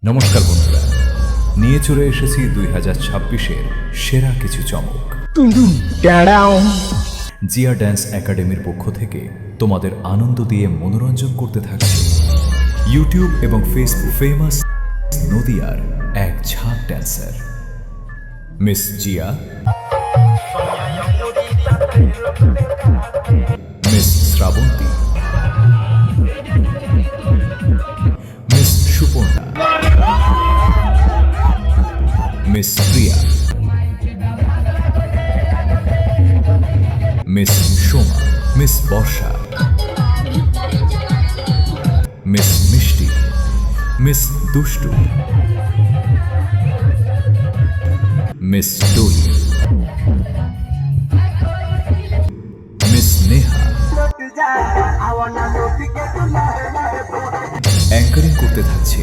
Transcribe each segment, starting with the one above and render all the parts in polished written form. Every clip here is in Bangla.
নমস্কার বন্ধুরা, নিয়ে চলে এসেছি 2026-এর সেরা কিছু চমক। জিয়া ড্যান্স একাডেমির পক্ষ থেকে তোমাদের আনন্দ দিয়ে মনোরঞ্জন করতে থাকছে ইউটিউব এবং ফেসবুক ফেমাস নদিয়ার এক ঝাঁক dancer miss Jia, miss Shrabanti, miss Suparna, miss Priya, miss Soma, miss Barsha, miss Mishti, miss Dushtu, miss Dolly, miss Neha. Anchoring করতে থাকছে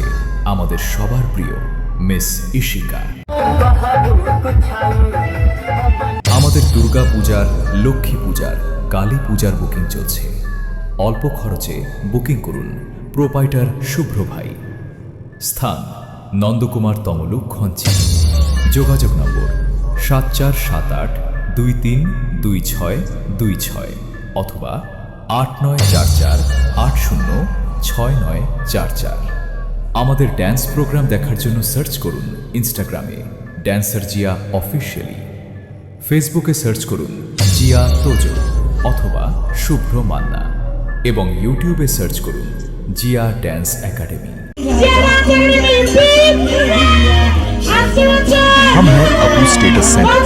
আমাদের সবার প্রিয় মিস ইশিকা। আমাদের দুর্গা পূজার, লক্ষ্মী পূজার, কালী পূজার বুকিং চলছে। অল্প খরচে বুকিং করুন প্রোপাইটার শুভ্র ভাই। স্থান নন্দকুমার তমলুক খঞ্চি। যোগাযোগ নম্বর 7478232626 অথবা 8944806944। আমাদের ড্যান্স প্রোগ্রাম দেখার জন্য সার্চ করুন ইনস্টাগ্রামে ড্যান্সার জিয়া অফিসিয়ালি, ফেসবুকে সার্চ করুন জিয়া তোজো অথবা শুভ্র মান্না এবং ইউটিউবে সার্চ করুন জিয়া ড্যান্স একাডেমি। हम हैं अपू स्टेटस सेंटर।